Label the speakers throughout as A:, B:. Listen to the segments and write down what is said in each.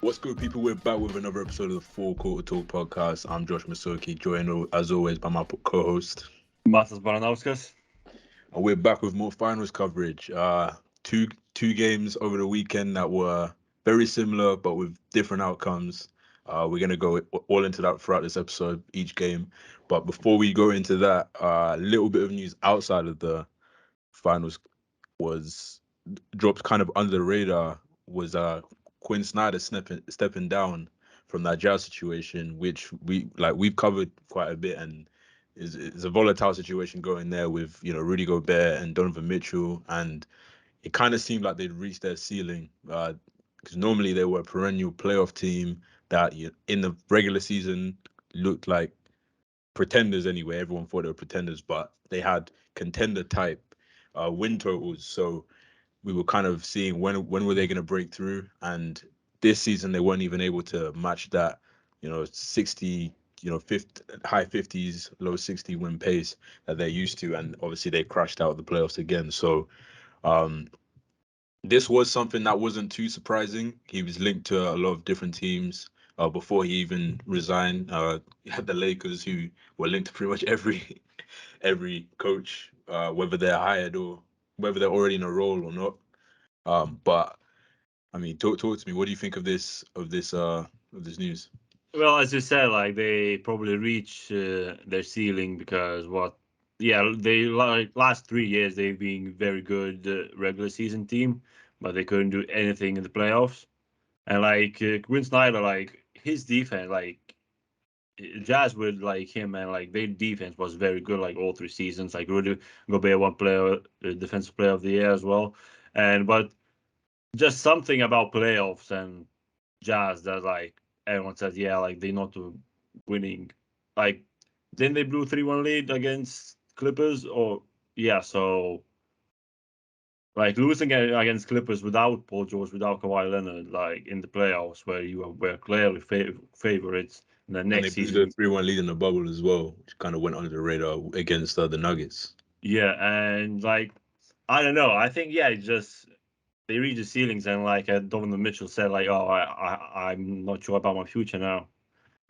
A: What's good, people? We're back with another episode of the Four Quarter Talk podcast. I'm Josh Masoki, joined as always by my co-host.
B: Matas Baranauskas.
A: And we're back with more finals coverage. Two games over the weekend that were very similar, but with different outcomes. We're going to go all into that throughout this episode, each game. But before we go into that, a little bit of news outside of the finals was dropped kind of under the radar was Quin Snyder stepping down from that Jazz situation, which we've covered quite a bit, and is a volatile situation going there with Rudy Gobert and Donovan Mitchell, and it kind of seemed like they'd reached their ceiling because normally they were a perennial playoff team that in the regular season looked like pretenders anyway. Everyone thought they were pretenders, but they had contender type win totals. So we were kind of seeing when were they going to break through, and this season they weren't even able to match that 60 high 50s low 60 win pace that they're used to, and obviously they crashed out of the playoffs again. So this was something that wasn't too surprising. He was linked to a lot of different teams before he even resigned. You had the Lakers, who were linked to pretty much every coach, whether they're hired or whether they're already in a role or not. But I mean, talk to me. What do you think of this news?
B: Well, as you said, like they probably reach their ceiling because they last 3 years they've been very good regular season team, but they couldn't do anything in the playoffs. And like Quin Snyder, like his defense, like Jazz with like him and like their defense was very good like all 3 seasons. Like Rudy Gobert one player, defensive player of the year as well. But just something about playoffs and Jazz that like everyone says, yeah, like they're not winning. Like then they blew 3-1 lead against Clippers, or yeah, so like losing against Clippers without Paul George, without Kawhi Leonard, like in the playoffs where you were clearly favorites. And the
A: And they
B: next
A: blew
B: season,
A: the 3-1 lead in the bubble as well, which kind of went under the radar against the Nuggets.
B: yeah, and like I don't know, I think yeah, it's just they reach the ceilings, and like Donovan Mitchell said, like, oh, I'm not sure about my future now.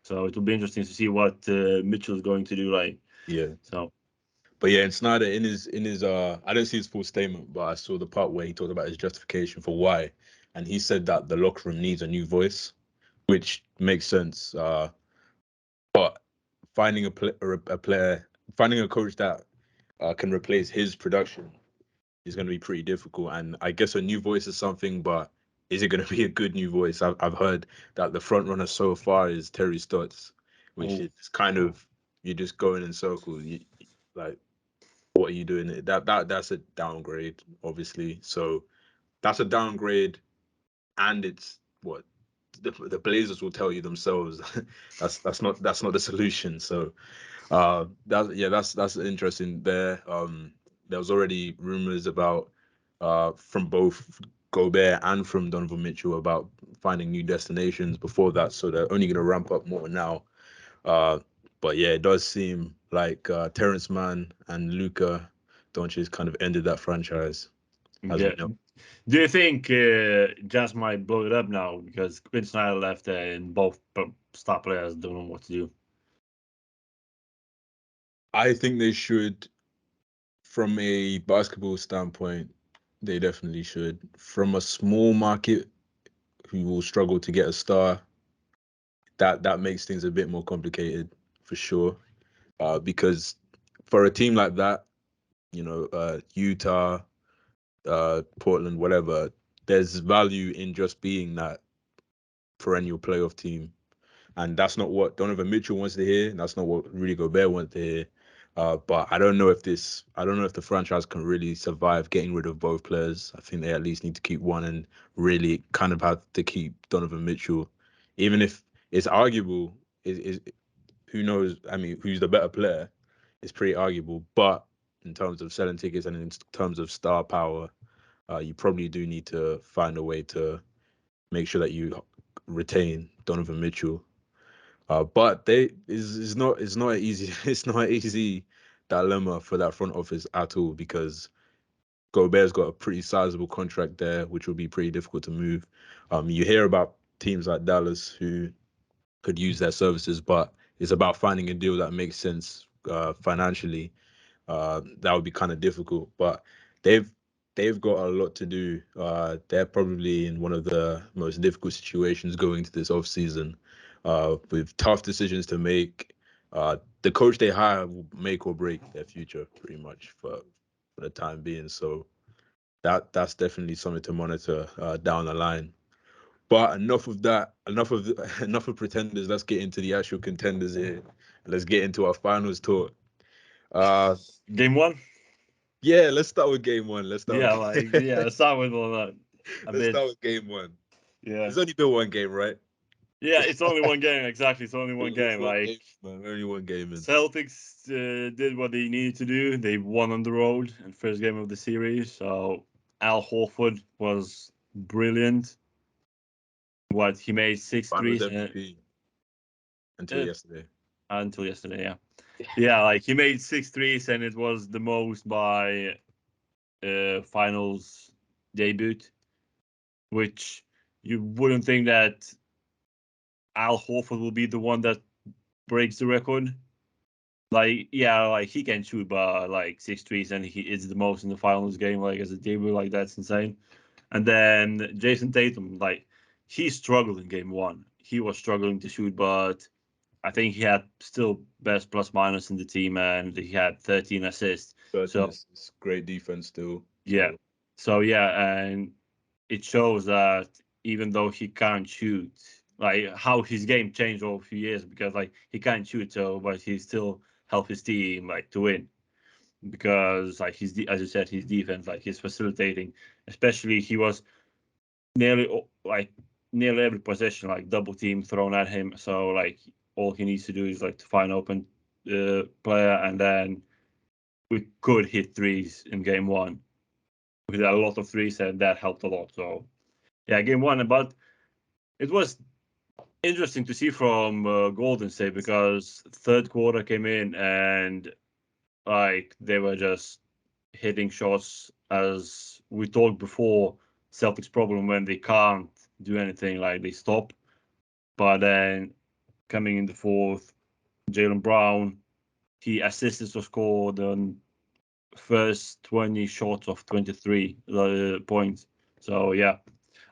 B: So it will be interesting to see what Mitchell is going to do. Like,
A: Yeah.
B: so.
A: But yeah, and Snyder in his I don't see his full statement, but I saw the part where he talked about his justification for why, and he said that the locker room needs a new voice, which makes sense. But finding a player, finding a coach that can replace his production is going to be pretty difficult. And I guess a new voice is something, but is it going to be a good new voice? I've heard that the front runner so far is Terry Stotts, which is kind of, you're just going in circles. Like, what are you doing? That's a downgrade, obviously. So that's a downgrade, and it's what the Blazers will tell you themselves. that's not the solution. So that's interesting there. There was already rumors about from both Gobert and from Donovan Mitchell about finding new destinations before that, so they're only going to ramp up more now. But yeah, it does seem like Terrence Mann and Luka Doncic kind of ended that franchise, as we know.
B: Do you think Jazz might blow it up now because Quin Snyder left and both star players don't know what to do?
A: I think they should, from a basketball standpoint, they definitely should. From a small market who will struggle to get a star, that makes things a bit more complicated for sure. Because for a team like that, Utah, Portland, whatever, there's value in just being that perennial playoff team. And that's not what Donovan Mitchell wants to hear. That's not what Rudy Gobert wants to hear. But I don't know if the franchise can really survive getting rid of both players. I think they at least need to keep one and really kind of have to keep Donovan Mitchell, even if it's arguable. Is who knows? I mean, who's the better player? It's pretty arguable. But in terms of selling tickets and in terms of star power, you probably do need to find a way to make sure that you retain Donovan Mitchell. But it's not easy it's not an easy dilemma for that front office at all, because Gobert's got a pretty sizable contract there, which will be pretty difficult to move. You hear about teams like Dallas who could use their services, but it's about finding a deal that makes sense financially. That would be kind of difficult, but they've got a lot to do. They're probably in one of the most difficult situations going to this off season, with tough decisions to make. The coach they hire will make or break their future, pretty much for the time being. So that's definitely something to monitor down the line. But enough of that. Enough of pretenders. Let's get into the actual contenders here. Let's get into our finals talk.
B: Game one.
A: Yeah, let's start with game one. Let's start.
B: Let's start with a
A: Let's
B: bit.
A: start with game one.
B: Yeah,
A: There's only been one game, right?
B: yeah. It's only one game. Exactly, it's only one game.
A: One
B: Like
A: game, man. Only one game. And
B: Celtics did what they needed to do. They won on the road in first game of the series. So Al Horford was brilliant. What he made six
A: Finals
B: threes
A: MVP until yesterday.
B: until yesterday. Yeah, yeah. Like he made six threes, and it was the most by finals debut, which you wouldn't think that Al Horford will be the one that breaks the record. Like, yeah, like he can shoot, but like six threes, and he is the most in the finals game. Like as a debut, like that's insane. And then Jason Tatum, like he struggled in game one. He was struggling to shoot, but I think he had still best plus minus in the team, and he had 13 assists.
A: 13
B: So
A: assists, great defense still.
B: yeah,
A: So
B: so yeah, and it shows that even though he can't shoot, like how his game changed over a few years because like he can't shoot, so but he still helped his team like to win because like as you said, his defense, like he's facilitating, especially he was nearly like nearly every possession like double team thrown at him, so like all he needs to do is like to find open player, and then we could hit threes in game one. We did a lot of threes, and that helped a lot. So yeah, game one, but it was interesting to see from Golden State because third quarter came in and like they were just hitting shots as we talked before. Celtics problem when they can't do anything, like they stop. But then coming in the fourth, Jaylen Brown, he assisted to score the first 20 shots of 23 points. So yeah,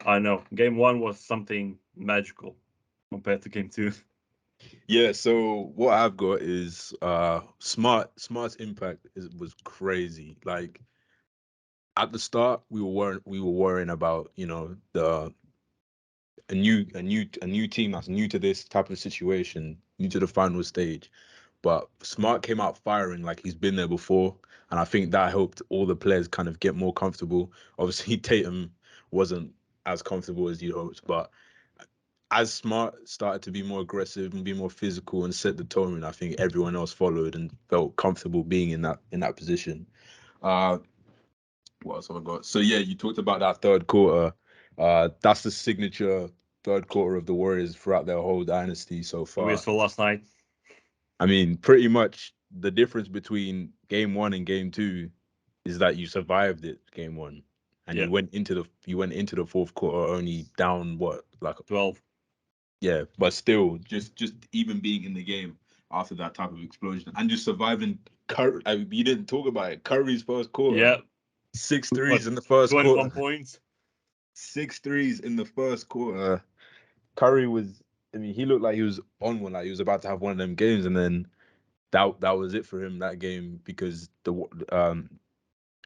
B: I know game one was something magical compared to game two.
A: yeah, so what I've got is Smart's impact was crazy. Like at the start, we were worrying about, the a new team that's new to this type of situation, new to the final stage. But Smart came out firing like he's been there before, and I think that helped all the players kind of get more comfortable. Obviously, Tatum wasn't as comfortable as you hoped, but as Smart started to be more aggressive and be more physical and set the tone, I think everyone else followed and felt comfortable being in that position. Uh, what else have I got? So yeah, you talked about that third quarter. That's the signature third quarter of the Warriors throughout their whole dynasty so
B: We
A: far.
B: saw last night.
A: I mean, pretty much the difference between game one and game two is that you survived it game one, and
B: Yeah,
A: you went into the fourth quarter only down what, like,
B: 12.
A: yeah, but still just even being in the game after that type of explosion and just surviving. Curry, you didn't talk about it. Curry's first quarter,
B: Yeah,
A: six
B: what,
A: threes in the first
B: 21
A: quarter.
B: points?
A: Six threes in the first quarter. Curry was, I mean, he looked like he was on one, like he was about to have one of them games, and then that was it for him that game because the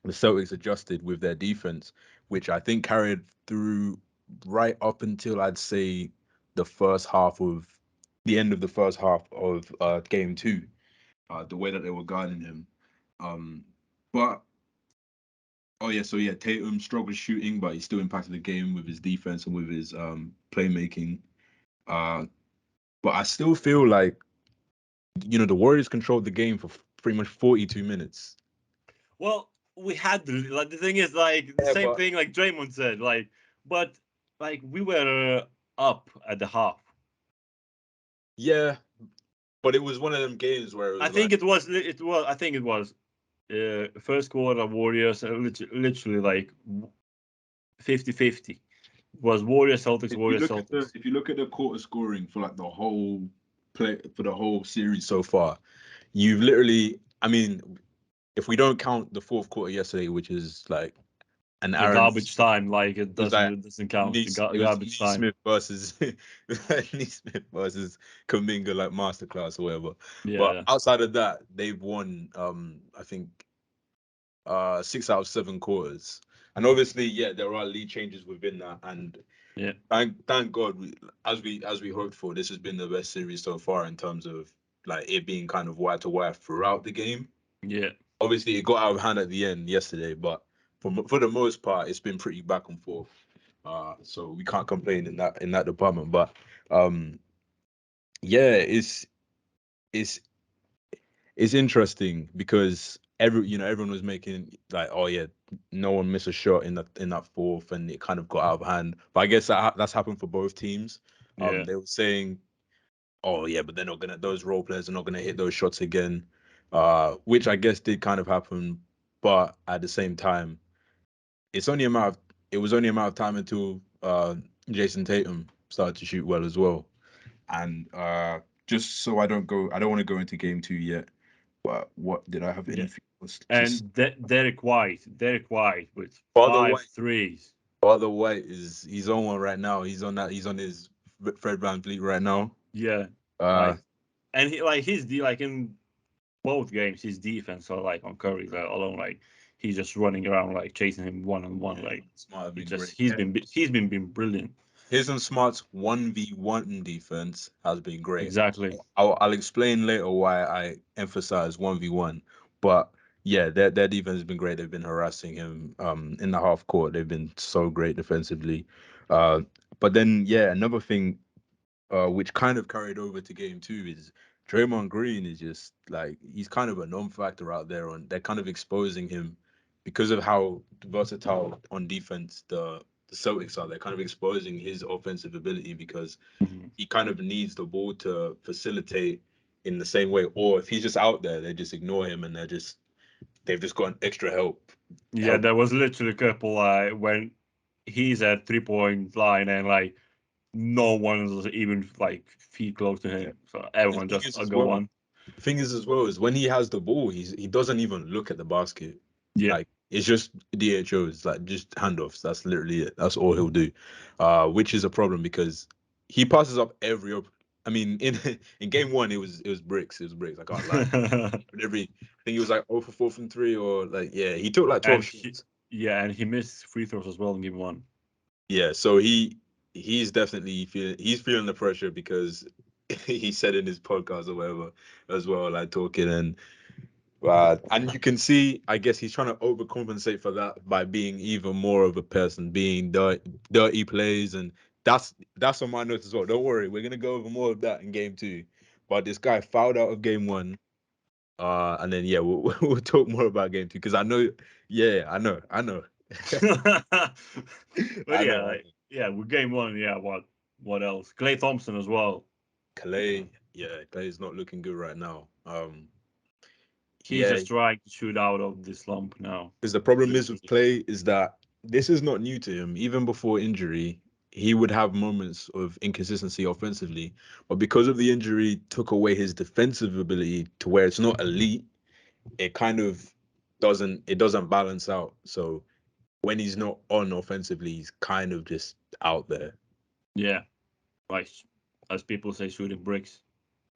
A: Celtics adjusted with their defense, which I think carried through right up until I'd say the end of the first half of game two. The way that they were guarding him, but oh yeah, so yeah, Tatum struggled shooting, but he still impacted the game with his defense and with his playmaking. Uh, but I still feel like the Warriors controlled the game for pretty much 42 minutes.
B: Well, we had like the thing is like the
A: Yeah,
B: same
A: but
B: thing like Draymond said, like, but like we were up at the half.
A: yeah, but it was one of them games where it
B: I
A: was like,
B: think it was. It was. I think it was. first quarter Warriors literally like 50-50. Was Warriors Celtics,
A: If you
B: Warriors
A: look at
B: Celtics.
A: the quarter scoring for like the whole series so far, you've literally, I mean, if we don't count the fourth quarter yesterday, which is like an
B: The
A: Aaron,
B: garbage time, like it
A: it was like
B: doesn't count.
A: It was
B: Garbage time.
A: Neesmith versus Neesmith versus Kaminga, like masterclass or whatever. But
B: Yeah,
A: outside of that, they've won I think 6 out of 7 quarters. And obviously, yeah, there are lead changes within that. And
B: yeah,
A: thank God, as we hoped for, this has been the best series so far in terms of like it being kind of wire to wire throughout the game.
B: yeah,
A: Obviously, it got out of hand at the end yesterday, but for the most part, it's been pretty back and forth. So we can't complain in that department. But um, yeah, it's it's interesting because everyone was making like, oh yeah, no one missed a shot in that fourth, and it kind of got out of hand. But I guess that's happened for both teams.
B: yeah,
A: They were saying, oh yeah, but they're not gonna those role players are not gonna hit those shots again, which I guess did kind of happen. But at the same time, it's only a matter of it was only a matter of time until Jason Tatum started to shoot well as well. And just so I don't want to go into game two yet. But what did I have
B: yeah.
A: anything else to say?
B: And Derek White with
A: Father
B: five
A: White,
B: threes.
A: Father White he's on one right now. He's on his Fred VanVleet right now.
B: Yeah,
A: Uh,
B: like, and he like like in both games, his defense, so like on Curry alone, like he's just running around like chasing him one on one.
A: yeah,
B: Like
A: Smart have
B: he
A: been
B: just
A: great. Yeah,
B: he's been brilliant.
A: his and Smart's 1v1 defense has been great.
B: Exactly.
A: I'll explain later why I emphasize 1v1. But yeah, their defense has been great. They've been harassing him in the half court. They've been so great defensively. Uh, but then yeah, another thing which kind of carried over to game two is Draymond Green is just like he's kind of a non-factor out there, and they're kind of exposing him because of how versatile on defense the Celtics are. They're kind of exposing his offensive ability because
B: Mhm.
A: he kind of needs the ball to facilitate in the same way. Or if he's just out there, they just ignore him and they've just got an extra
B: Yeah,
A: help.
B: there was literally a couple when he's at 3 point line and like no one was even like feet close to
A: Yeah.
B: him, so
A: And the
B: everyone
A: thing
B: just
A: is as
B: go
A: well,
B: on.
A: the thing is as well is when he has the ball, he doesn't even look at the basket.
B: Yeah,
A: Like it's just DHOs, like just handoffs. That's literally it. That's all he'll do, which is a problem because he passes up I mean, in in game one, it was bricks. It was bricks. I can't lie. But I think he was like 0 for 4 from three, or like yeah, he took like 12
B: and he
A: shots.
B: yeah, and he missed free throws as well in game one.
A: Yeah, so he's definitely feeling the pressure because he said in his podcast or whatever as well, like talking and you can see, I guess he's trying to overcompensate for that by being even more of a person, being dirty plays, and that's on my notes as well. Don't worry, we're gonna go over more of that in game two. But this guy fouled out of game one, and then yeah, we'll talk more about game two because I know, yeah, I know,
B: But
A: I
B: yeah,
A: know.
B: yeah, with game one, yeah, what else? Clay Thompson as well.
A: Clay, yeah, Clay's not looking good right now.
B: He's
A: Yeah,
B: just trying to shoot out of this slump now.
A: because the problem is with
B: Literally.
A: Clay is that this is not new to him. Even before injury, he would have moments of inconsistency offensively, but because of the injury, took away his defensive ability to where it's not elite. It kind of doesn't balance out. So when he's not on offensively, he's kind of just out there.
B: Yeah, like as people say, shooting bricks.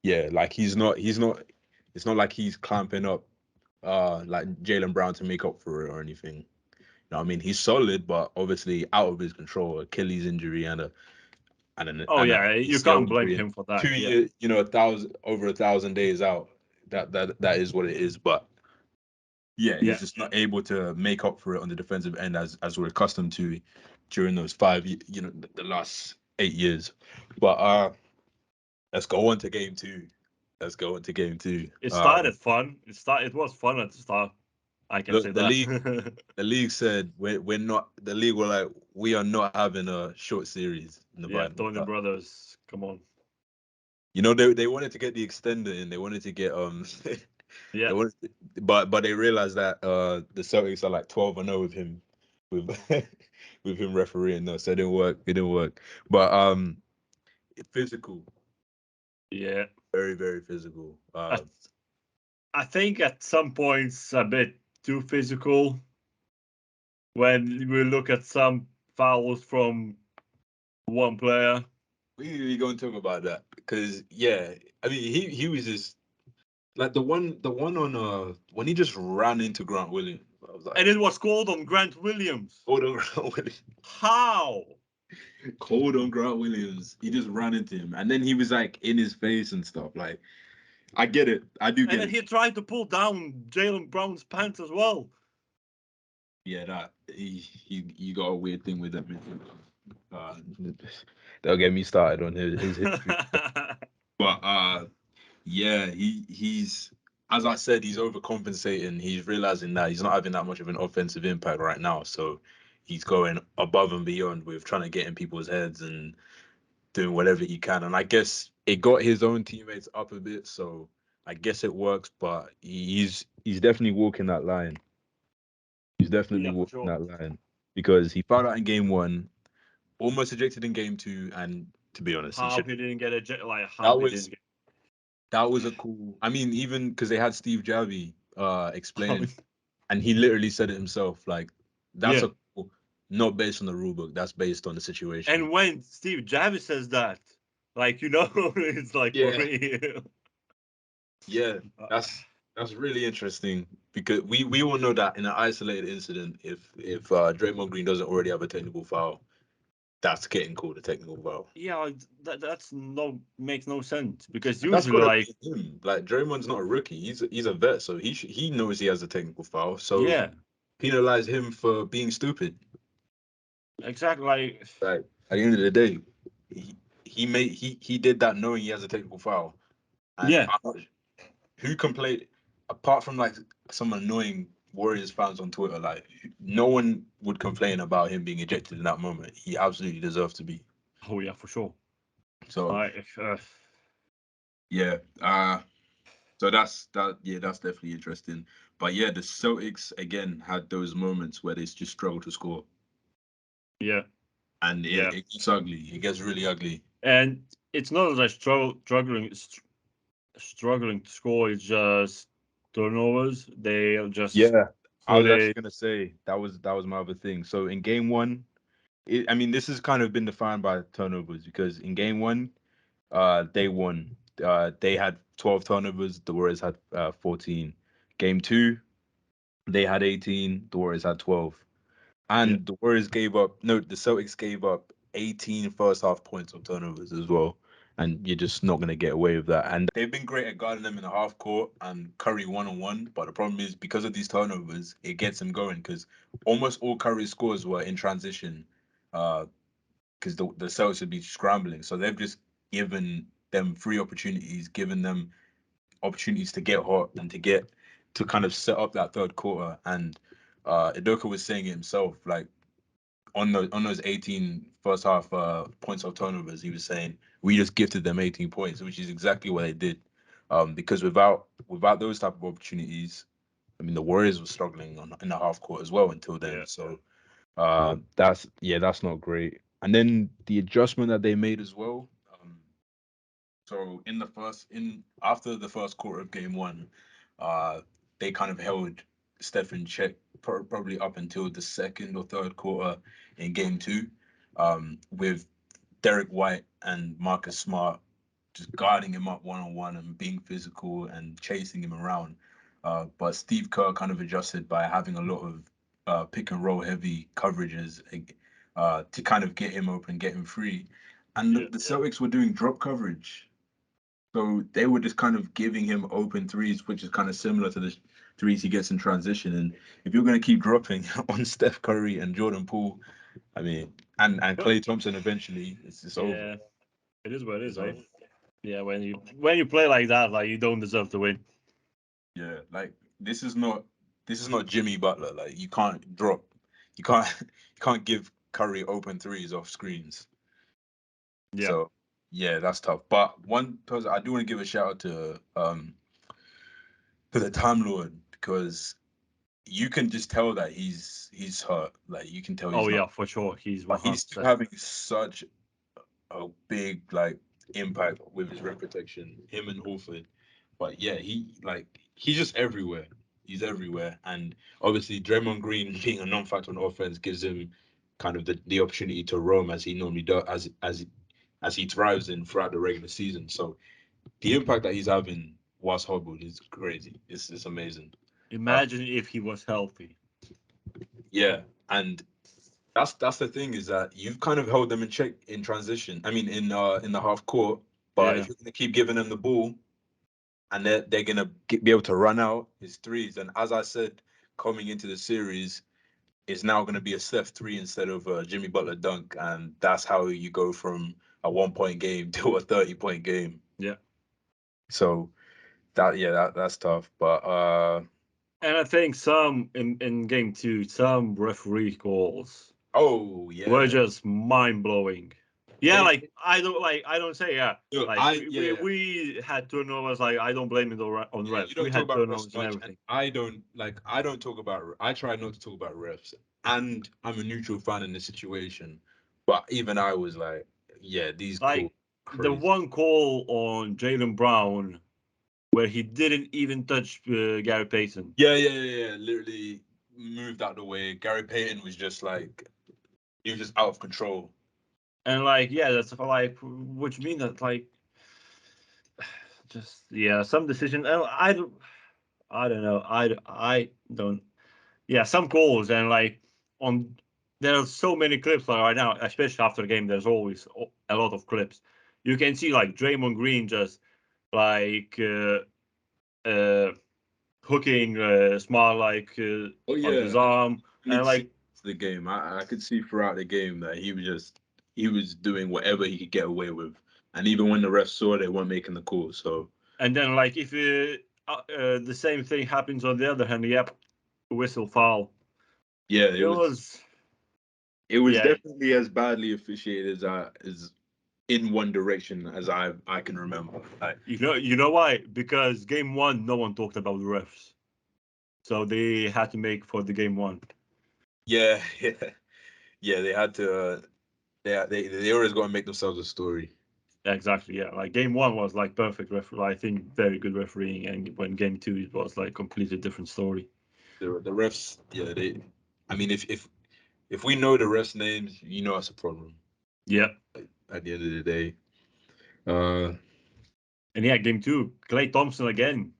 A: Yeah, like he's not. It's not like he's clamping up, like Jalen Brown to make up for it or anything. No, I mean he's solid, but obviously out of his control. Achilles injury
B: Oh
A: and an
B: yeah, you
A: ACL
B: can't blame
A: injury in
B: him for that.
A: 2
B: Yeah,
A: years. You know, over 1,000 days out. That is what it is. But yeah,
B: yeah.
A: he's just not able to make up for it on the defensive end as we're accustomed to during those the last 8 years. But let's go on to game two. Let's go on to game two.
B: It started fun. It was fun at the start. I can
A: Look,
B: say that.
A: the league said we're not the league were like we are not having a short series in the
B: Yeah,
A: finals.
B: Tony Brothers. Come on.
A: You know they wanted to get the extender in. They wanted to get
B: Yeah.
A: They wanted, but they realized that the Celtics are like 12-0 with him, with with him refereeing. No, so it didn't work. It didn't work. But physical,
B: Yeah.
A: very very physical.
B: I, I think at some points a bit too physical when we look at some fouls from one player.
A: We gonna talk about that because yeah, I mean he was just like the one on when he just ran into Grant Williams. I was
B: And
A: like,
B: it was called on Grant Williams.
A: hold on, Grant Williams.
B: How?
A: Cold on Grant Williams. He just ran into him, and then he was like in his face and stuff. Like, I get it. I do
B: And
A: get
B: then
A: it.
B: he tried to pull down Jalen Brown's pants as well.
A: Yeah, that he you got a weird thing with that man. Uh, they'll get me started on his history. But yeah, he's as I said, he's overcompensating. He's realizing that he's not having that much of an offensive impact right now. So he's going above and beyond with trying to get in people's heads and doing whatever he can. And I guess it got his own teammates up a bit. So I guess it works, but he's definitely walking that line. He's definitely
B: Yeah, for
A: walking
B: sure.
A: that line because he fouled out in game one, almost ejected in game two, and to be honest, he
B: How
A: should.
B: he didn't get a like
A: That
B: how he
A: was
B: didn't get.
A: that was a cool. I mean, even because they had Steve Javi
B: How
A: explaining, and he literally said it himself. Like that's
B: yeah.
A: a cool, not based on the rule book. That's based on the situation.
B: And when Steve Javis says that, like it's like for
A: Yeah,
B: real.
A: yeah, that's really interesting because we all know that in an isolated incident, if Draymond Green doesn't already have a technical foul, that's getting called a technical foul.
B: Yeah, like, that's no makes no sense because
A: And that's
B: usually
A: got to
B: like
A: be him. Like Draymond's not a rookie; he's a vet, so he knows he has a technical foul. So
B: yeah,
A: penalize him for being stupid.
B: exactly like
A: Like at the end of the day, he did that knowing he has a technical foul, and
B: yeah.
A: I'm not, who complained apart from like some annoying Warriors fans on Twitter. Like no one would complain about him being ejected in that moment. He absolutely deserved to be.
B: Oh yeah, for sure.
A: So
B: Like
A: yeah, so that's that. Yeah, that's definitely interesting. But yeah, the Celtics again had those moments where they just struggle to score,
B: yeah,
A: and
B: yeah.
A: it gets ugly. It gets really ugly.
B: And it's not that struggling to score. It's just turnovers. They just
A: Yeah, I
B: so
A: was actually
B: they
A: gonna say that was my other thing. So in game one, I mean, this has kind of been defined by turnovers because in game one, they won. They had 12 turnovers. The Warriors had 14. Game two, they had 18. The Warriors had 12.
B: yeah
A: And the Warriors gave up. No, the Celtics gave up 18 first half points of turnovers as well. And you're just not gonna get away with that. And they've been great at guarding them in the half court and Curry 1-on-1. But the problem is because of these turnovers, it gets them going because almost all Curry's scores were in transition. Because the Celtics would be scrambling. So they've just given them free opportunities, given them opportunities to get hot and to kind of set up that third quarter. And Idoka was saying it himself, like on those 18 first half points of turnovers, he was saying we just gifted them 18 points, which is exactly what they did. Because without those type of opportunities, I mean the Warriors were struggling in the half court as well until then.
B: yeah
A: So that's not great. And then the adjustment that they made as well. So in after the first quarter of game one, uh, they kind of held Steph in check probably up until the second or third quarter in game two, with Derek White and Marcus Smart just guarding him up 1-on-1 and being physical and chasing him around. But Steve Kerr kind of adjusted by having a lot of pick and roll heavy coverages to kind of get him open, get him free. And the
B: yeah
A: Celtics were doing drop coverage. So they were just kind of giving him open threes, which is kind of similar to the threes he gets in transition. And if you're going to keep dropping on Steph Curry and Jordan Poole, I mean, and
B: Yep.
A: Clay Thompson eventually, it's over.
B: Yeah. It is what it is,
A: It's
B: right?
A: over.
B: Yeah, when you play like that, like you don't deserve to win.
A: Yeah, like this is not Jimmy Butler. Like you can't drop, you can't you can't give Curry open threes off screens.
B: Yeah.
A: So yeah, that's tough. But one person I do want to give a shout out to for the Time Lord, because you can just tell that he's hurt. Like you can tell
B: Oh
A: he's not,
B: yeah, for sure. He's
A: but he's still
B: 100%.
A: having such a big like impact with his rim protection. Him and Horford, but yeah, he's just everywhere. He's everywhere, and obviously Draymond Green being a non-factor on offense gives him kind of the opportunity to roam as he normally does, as he thrives in throughout the regular season. So the impact that he's having whilst hobbled is crazy. It's amazing. Uh,
B: Imagine if he was healthy.
A: yeah, and that's the thing is that you've kind of held them in check in transition. I mean, in the half court. But
B: Yeah.
A: if you're gonna keep giving them the ball, and they're gonna be able to run out his threes, and as I said, coming into the series, it's now gonna be a Steph three instead of a Jimmy Butler dunk, and that's how you go from a 1 point game to a 30 point game.
B: Yeah.
A: So that's tough. But
B: And I think some in game two, some referee calls
A: oh
B: were
A: yeah,
B: just mind blowing. Yeah,
A: they,
B: I don't say yeah.
A: look,
B: Like we had turnovers. Like I don't blame it on
A: yeah, you
B: refs. We
A: don't talk
B: had
A: about refs
B: turnovers and
A: much, and
B: everything.
A: I don't talk about. I try not to talk about refs, and I'm a neutral fan in this situation. But even I was like, yeah, these
B: Like
A: cool
B: the
A: crazy.
B: one call on Jalen Brown where he didn't even touch Gary Payton.
A: Yeah. Literally moved out the way. Gary Payton was just like he was just out of control.
B: And like, yeah, that's like, which mean that like, just yeah, some decision. I don't know. I don't. Yeah, some calls and like on. There are so many clips like right now, especially after the game. There's always a lot of clips. You can see like Draymond Green just like uh hooking Smart like
A: Oh
B: on his
A: yeah, I
B: arm and
A: did see
B: like
A: the game. I could see throughout the game that he was doing whatever he could get away with, and even when the refs saw they weren't making the call. So
B: and then like if the same thing happens on the other hand, yep, whistle foul.
A: yeah,
B: It was
A: it was
B: yeah.
A: definitely as badly officiated as in one direction as I can remember. Like
B: You know why? Because game one, no one talked about the refs, so they had to make for the game one.
A: yeah, yeah, they had to. They always got to make themselves a story.
B: Exactly, yeah. Like game one was like perfect referee. I think very good refereeing, and when game two it was like completely different story.
A: The refs, yeah, they. I mean, if we know the refs names, you know, it's a problem.
B: Yeah,
A: At the end of the day, uh,
B: and yeah, game two, Clay Thompson again.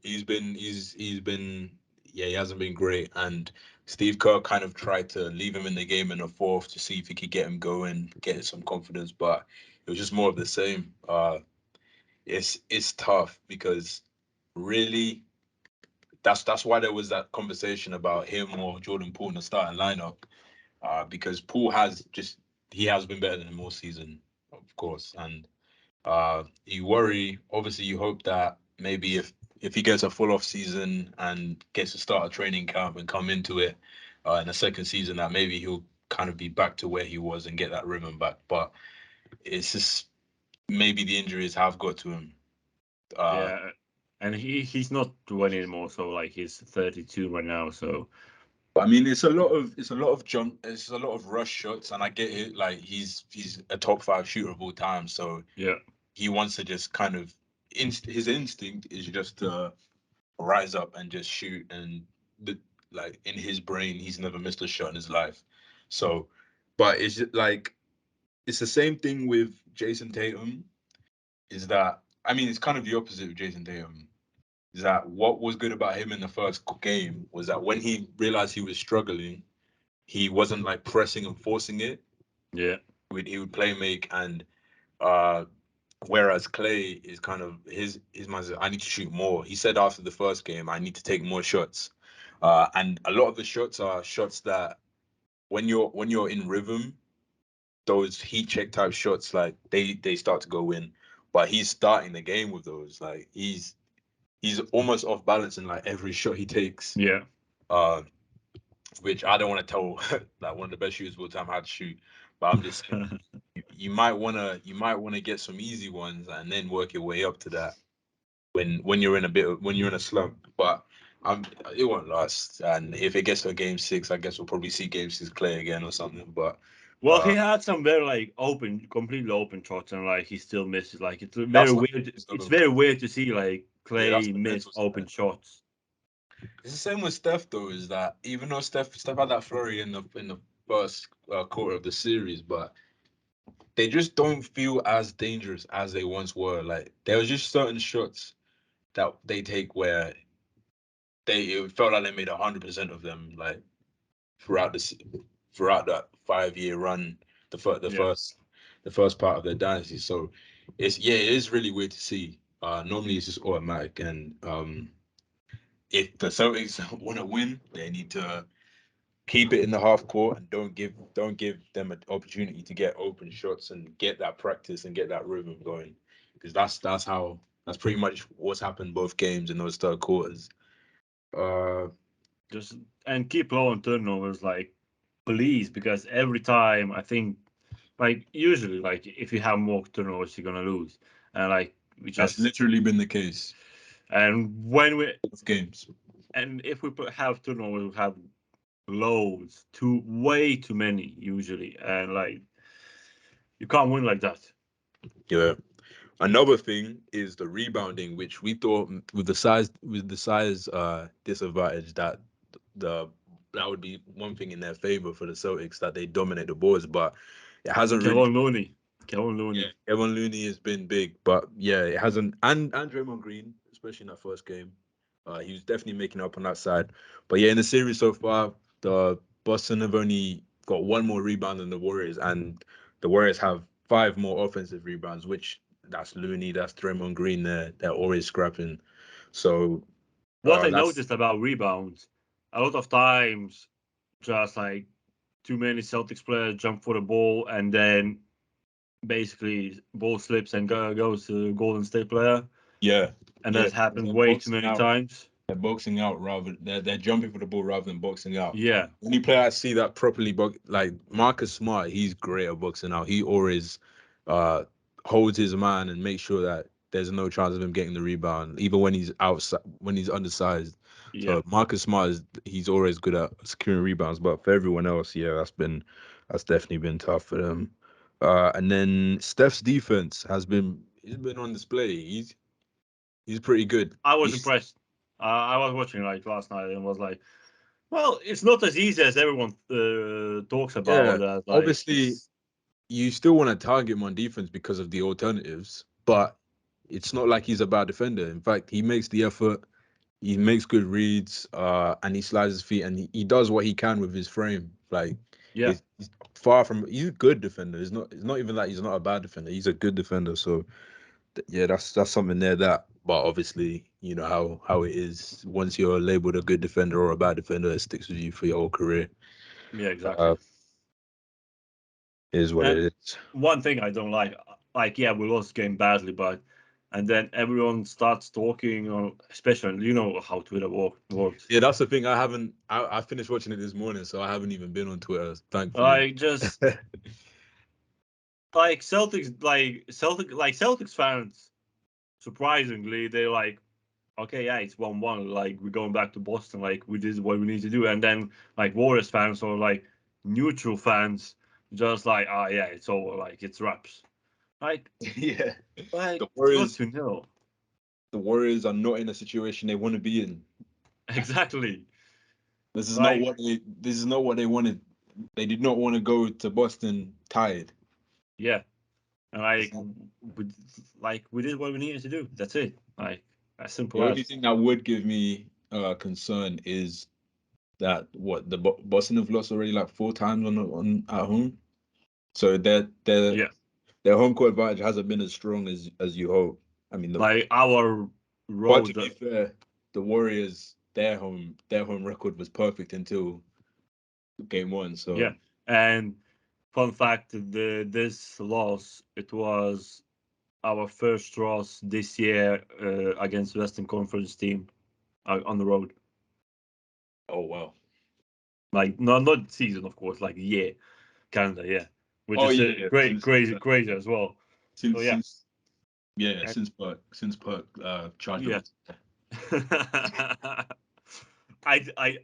A: he's been yeah, he hasn't been great, and Steve Kerr kind of tried to leave him in the game in the fourth to see if he could get him going, get some confidence, but it was just more of the same. It's tough because really that's why there was that conversation about him or Jordan Poole in the starting lineup, because Poole has just he has been better than him all season, of course, and you worry. Obviously, you hope that maybe if he gets a full off season and gets to start a training camp and come into it in the second season, that maybe he'll kind of be back to where he was and get that rhythm back. But it's just maybe the injuries have got to him. Uh,
B: Yeah, and he's not 20 anymore, so like he's 32 right now. So
A: But I mean, it's a lot of jump, it's a lot of rush shots, and I get it. Like he's a top five shooter of all time, so
B: yeah,
A: he wants to just kind of his instinct is just to rise up and just shoot, and the like in his brain, he's never missed a shot in his life. So, but it's just like it's the same thing with Jason Tatum. Is that I mean, it's kind of the opposite with Jason Tatum. Is that what was good about him in the first game was that when he realized he was struggling he wasn't like pressing and forcing it.
B: yeah,
A: He would play make and uh whereas Clay is kind of his mind is I need to shoot more. He said after the first game, I need to take more shots. And a lot of the shots are shots that when you're in rhythm, those heat check type shots like they start to go in. But he's starting the game with those. Like he's almost off balance in like every shot he takes.
B: yeah.
A: Uh which I don't want to tell like one of the best shooters of all time how to shoot. But I'm just saying you might wanna get some easy ones and then work your way up to that. when you're in when you're in a slump. But it won't last. And if it gets to Game 6, I guess we'll probably see Game 6 Clay again or something. But
B: Well, he
A: uh,
B: had some very like open, completely open shots, and like he still misses. Like it's very
A: that's what
B: weird.
A: it is,
B: It's
A: though.
B: very weird to see like
A: Yeah, that's
B: Clay
A: the
B: miss
A: mental
B: open
A: side.
B: shots.
A: It's the same with Steph though. Is that even though Steph had that flurry in the first quarter of the series, but they just don't feel as dangerous as they once were. Like there was just certain shots that they take where it felt like they made 100% of them. Like throughout this throughout that 5 year run, the first the
B: Yeah,
A: first the first part of their dynasty. So it is really weird to see. Normally it's just automatic, and if the Celtics want to win, they need to keep it in the half court and don't give them an opportunity to get open shots and get that practice and get that rhythm going, because that's pretty much what's happened both games in those third quarters. Uh,
B: just and keep low on turnovers, like please, because every time I think, like usually, like if you have more turnovers, you're gonna lose, and like we
A: that's
B: just
A: literally been the case
B: and when we
A: both games.
B: and if we have turnovers, we have loads, too way too many usually, and like you can't win like that.
A: Yeah. Another thing is the rebounding, which we thought with the size disadvantage the that would be one thing in their favor for the Celtics, that they dominate the boards, but it hasn't really.
B: Kevin Looney, Kevin
A: Yeah,
B: Looney.
A: Kevin Looney has been big, but yeah, it hasn't. And Draymond Green, especially in that first game, he was definitely making up on that side. But yeah, in the series so far, the Boston have only got one more rebound than the Warriors, and the Warriors have five more offensive rebounds, which that's Looney, that's Draymond Green. They're always scrapping. So
B: What I
A: that's
B: noticed about rebounds, a lot of times, just like too many Celtics players jump for the ball and then basically ball slips and goes to Golden State player,
A: yeah,
B: and
A: yeah,
B: that's
A: because
B: happened
A: they're
B: way too
A: boxing
B: many
A: out.
B: times.
A: They're boxing out rather they're jumping for the ball rather than boxing out.
B: Yeah,
A: Any player I see that properly like Marcus Smart, he's great at boxing out. He always uh holds his man and makes sure that there's no chance of him getting the rebound, even when he's outside when he's undersized.
B: yeah.
A: So Marcus Smart he's always good at securing rebounds. But for everyone else, yeah, that's definitely been tough for them. And then Steph's defense he's been on display. He's pretty good.
B: I was
A: He's
B: impressed. I was watching like last night and was like, well, it's not as easy as everyone talks about.
A: Yeah,
B: That like
A: obviously
B: it's
A: you still want to target him on defense because of the alternatives, but it's not like he's a bad defender. In fact, he makes the effort, he makes good reads, and he slides his feet, and he does what he can with his frame. Like
B: yeah,
A: he's far from he's a good defender. It's not even like he's not a bad defender. He's a good defender. So yeah, that's something there that. But obviously, you know how it is. Once you're labeled a good defender or a bad defender, it sticks with you for your whole career.
B: yeah, exactly.
A: Uh, it is what it
B: And
A: is.
B: one thing I don't like, yeah, we lost game badly, but and then everyone starts talking, or especially you know how Twitter works.
A: Yeah, that's the thing. I finished watching it this morning, so I haven't even been on Twitter, thankfully.
B: I just like Celtics fans. Surprisingly, they're like, okay, yeah, it's 1-1. Like we're going back to Boston. Like we did what we need to do. And then like Warriors fans or like neutral fans, just like, ah, yeah, it's over. Like it's wraps. Like,
A: Yeah.
B: like
A: The
B: it's good
A: Warriors
B: to know.
A: the Warriors are not in a situation they want to be in.
B: Exactly. Like,
A: This is not what they wanted. They did not want to go to Boston tired.
B: yeah. And
A: It's
B: like
A: not-
B: we we did what we needed to do. That's it. Like as
A: The
B: simple
A: only
B: as.
A: thing that would give me concern is that what Boston have lost already like four times on at home. So
B: Yeah.
A: their home court advantage hasn't been as strong as you hope. I mean,
B: Like our
A: but to
B: road.
A: be fair, the Warriors, their home record was perfect until game one.
B: Yeah.
A: So
B: And fun fact, this loss, it was our first loss this year against Western Conference team on the road.
A: oh wow.
B: Like not season, of course, like year, calendar, yeah, which
A: Oh
B: is
A: yeah, yeah.
B: great,
A: Since
B: crazy, crazy as well. So
A: since
B: yeah,
A: since Yeah, since Perk charged
B: Yeah.
A: them.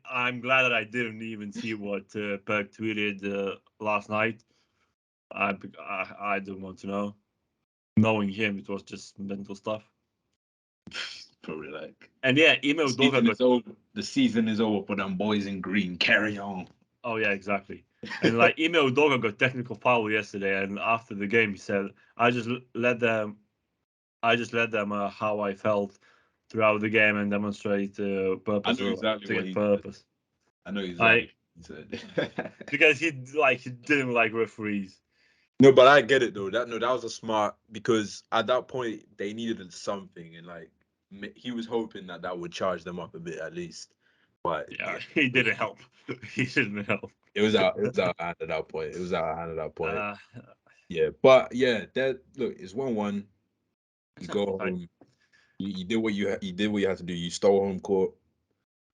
B: I'm glad that I didn't even see what Perk tweeted last night. I don't want to know. Knowing him, it was just mental stuff.
A: Probably like
B: And yeah, Email Doga
A: season
B: got.
A: is over. The season is over for them boys in green. Carry on.
B: Oh yeah, exactly. And like Email Doga got technical foul yesterday, and after the game he said, "I just let them. I just let them how I felt throughout the game and demonstrate
A: I
B: purpose
A: know
B: or like,
A: exactly
B: to
A: what
B: get
A: he said.
B: purpose."
A: I know exactly
B: Like
A: what he said.
B: because he didn't like referees.
A: No, but I get it though. That was a smart because at that point they needed something, and like he was hoping that that would charge them up a bit at least. But
B: Yeah,
A: yeah,
B: he didn't help. He didn't help.
A: it was out of hand at that point. It was out of hand at that point.
B: Uh,
A: Yeah, but yeah, that look, it's 1-1. You
B: it's
A: go
B: fine.
A: home. You did what you did what you had to do. You stole home court.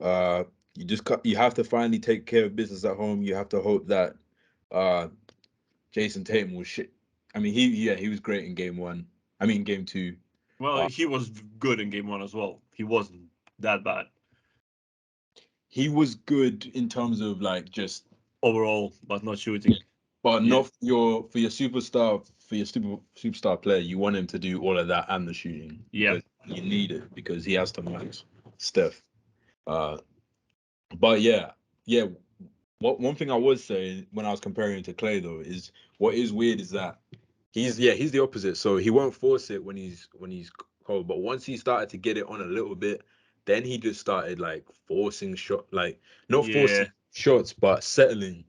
A: Uh, you have to finally take care of business at home. You have to hope that uh Jason Tatum was shit. I mean, he was great in game one. I mean, game two.
B: Well,
A: Uh,
B: he was good in game one as well. He wasn't that bad
A: he was good in terms of like just,
B: overall, but not
A: yeah,
B: shooting.
A: but
B: Yeah,
A: not for your superstar superstar player. You want him to do all of that and the shooting
B: yeah.
A: because you need it because he has to match Steph. Uh, but yeah. What one thing I was saying when I was comparing him to Clay though is what is weird is that he's the opposite. So he won't force it when he's cold, but once he started to get it on a little bit, then he just started like forcing shot, like not
B: Yeah.
A: forcing shots, but settling.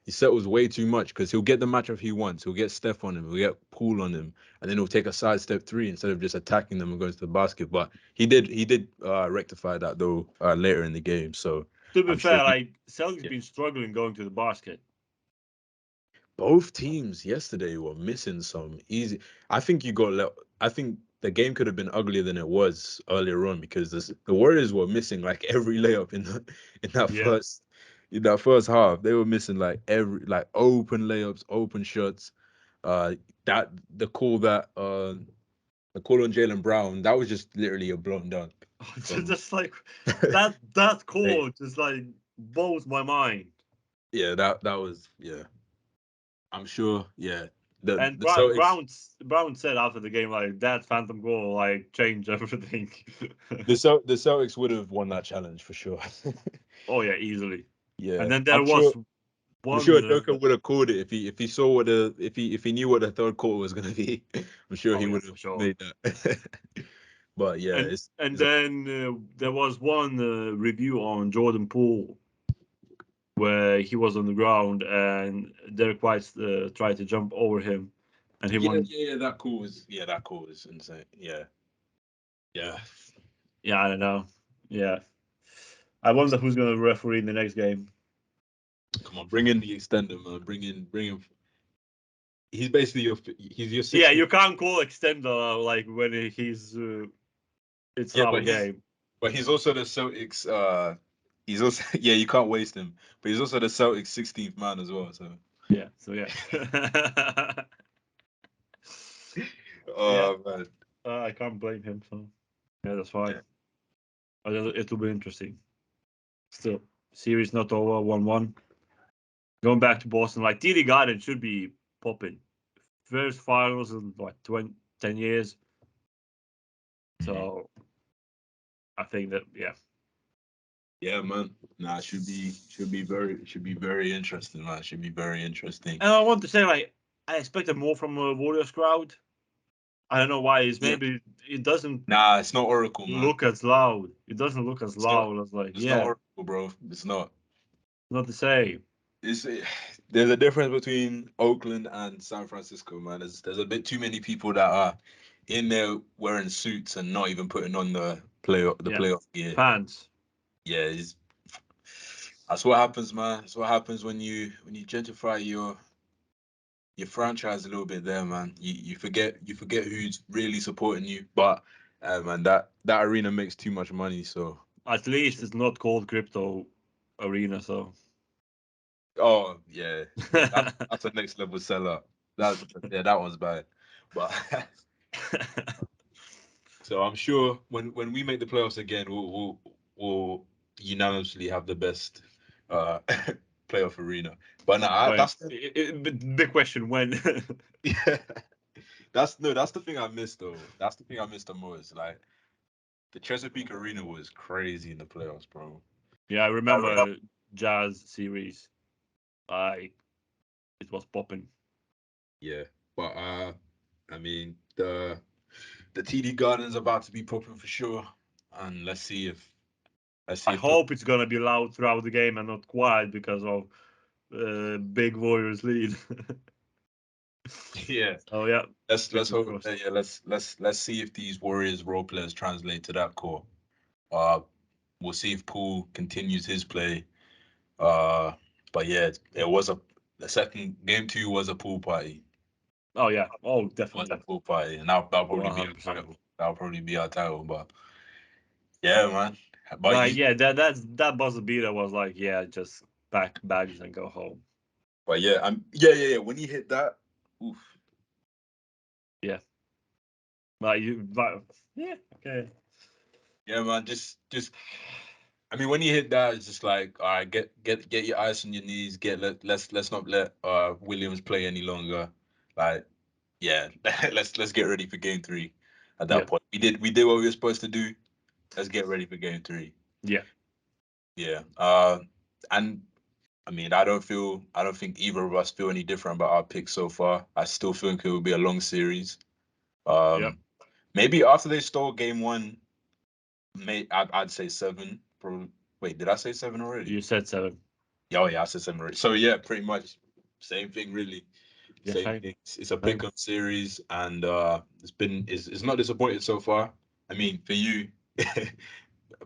A: He settles way too much because he'll get the matchup he wants. He'll get Steph on him. He'll get Poole on him, and then he'll take a sidestep three instead of just attacking them and going to the basket. But he did rectify that though later in the game. So
B: To be
A: I'm sure
B: fair,
A: he.
B: like Celtics
A: Yeah.
B: been struggling going to the basket.
A: Both teams yesterday were missing some easy. I think you got. I think the game could have been uglier than it was earlier on because the Warriors were missing like every layup in that
B: Yeah.
A: first half. They were missing like every like open layups, open shots. Uh, that the call on Jalen Brown that was just literally a blown dunk from.
B: Just like that
A: Hey,
B: call just like blows my mind.
A: yeah, that was yeah. I'm sure. Yeah, the
B: And
A: the Celtics.
B: Brown said after the game like that phantom goal like changed everything.
A: The Celtics would have won that challenge for sure.
B: Oh yeah, easily. And
A: Yeah,
B: then
A: I'm
B: there was
A: sure. I'm
B: one.
A: sure Joker would have called it if he saw what the if he knew what the third quarter was gonna be. I'm sure
B: Oh
A: he
B: yeah,
A: would
B: for
A: have
B: sure.
A: made that. But yeah,
B: And
A: it's a,
B: then there was one review on Jordan Poole where he was on the ground and Derek White tried to jump over him, and he
A: yeah
B: won.
A: that call was insane. Yeah, yeah.
B: Yeah, I don't know. Yeah, I wonder who's going to referee in the next game.
A: Come on, bring in the extender, man. Bring in. He's your
B: Yeah,
A: sixth man.
B: you can't call extender like when he's it's
A: Yeah,
B: our game.
A: but he's also the Celtics. He's also yeah, you can't waste him. But he's also the Celtics 16th man as well. So
B: Yeah, so yeah, yeah,
A: oh man,
B: I can't blame him. So yeah, that's fine.
A: yeah.
B: But it'll be interesting. Still, series not over. 1-1. Going back to Boston, like TD Garden should be popping. First finals in like 20, 10 years.
A: Mhm.
B: So I think that yeah.
A: Yeah, man. Nah, it should be very interesting, man. It should be very interesting.
B: And I want to say like I expected more from a Warriors crowd. I don't know why. It's
A: Yeah.
B: maybe it doesn't
A: Nah, it's not Oracle, man.
B: look as loud. It doesn't look as
A: It's not.
B: loud as like
A: It's not
B: yeah,
A: Oracle, bro. It's not.
B: not the same.
A: It's there's a difference between Oakland and San Francisco, man. There's a bit too many people that are in there wearing suits and not even putting on the
B: Yeah,
A: playoff gear.
B: fans.
A: Yeah, that's what happens, man. That's what happens when you gentrify your franchise a little bit there, man. You forget who's really supporting you. But man, that arena makes too much money. So
B: At least it's not called crypto arena. So
A: oh yeah, that's a next level seller. That yeah, that one's bad. But So I'm sure when we make the playoffs again, we'll unanimously have the best uh playoff arena. But nah,
B: But big question when.
A: yeah, that's the thing I missed though. That's the thing I missed the most. Like the Chesapeake Arena was crazy in the playoffs, bro.
B: Yeah, I remember Jazz series. It was popping.
A: Yeah, but I mean the TD Garden's about to be popping for sure, and let's see
B: I
A: if the
B: hope it's gonna be loud throughout the game and not quiet because of big Warriors lead.
A: yeah.
B: Oh yeah,
A: Let's
B: fingers
A: hope
B: crossed.
A: yeah, let's see if these Warriors role players translate to that core. Uh we'll see if Poole continues his play. Uh but yeah, it was a the second game two was a pool party.
B: Oh yeah, oh
A: Was a
B: definitely,
A: pool party. And that'll probably be our
B: 100%.
A: title. That'll probably be our title. But yeah, man. But
B: Like
A: you
B: yeah, that buzzer beater was like yeah, just pack bags and go home.
A: but yeah, yeah. When he hit that, oof.
B: Yeah, yeah, okay.
A: Yeah, man, just I mean, when you hit that, it's just like, all right, get your ice on your knees. Let's not let Williams play any longer. Like, yeah, let's get ready for game three. At
B: Yeah,
A: that point, we did what we were supposed to do. Let's get ready for game three.
B: yeah,
A: Yeah. And I mean, I don't think either of us feel any different about our picks so far. I still think it will be a long series.
B: yeah.
A: Maybe after they stole game one, I'd say seven. Probably. Wait, did I say seven already?
B: You said 7.
A: Yeah, oh yeah, I said seven already. So yeah, pretty much same thing, really.
B: Yeah,
A: Same
B: same,
A: thing. It's a
B: same.
A: pick-up series, and it's not disappointed so far. I mean, for you,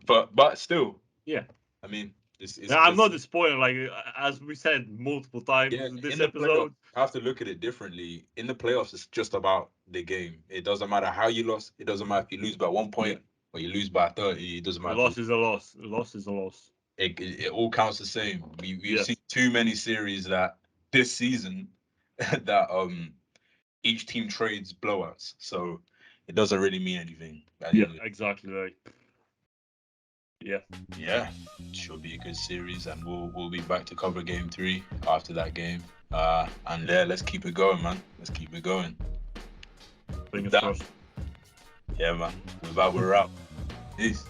A: but still,
B: Yeah.
A: I mean, it's
B: Now, I'm
A: just
B: not disappointed. Like as we said multiple times
A: yeah.
B: in this
A: In the playoffs,
B: episode.
A: you have to look at it differently. In the playoffs, it's just about the game. It doesn't matter how you lost. It doesn't matter if you lose by one
B: Yeah,
A: point or you lose by 30. It doesn't
B: a
A: matter.
B: loss is a loss. A loss is a loss.
A: It all counts the same. We've
B: Yeah,
A: seen too many series that this season that each team trades blowouts, so it doesn't really mean anything at the
B: yeah,
A: end of it.
B: exactly. Right. Yeah,
A: Yeah, should be a good series, and we'll be back to cover game three after that game. And yeah, let's keep it going, man. Let's keep it going. With
B: fingers
A: that,
B: crossed.
A: yeah, man. With that, we're out. Peace.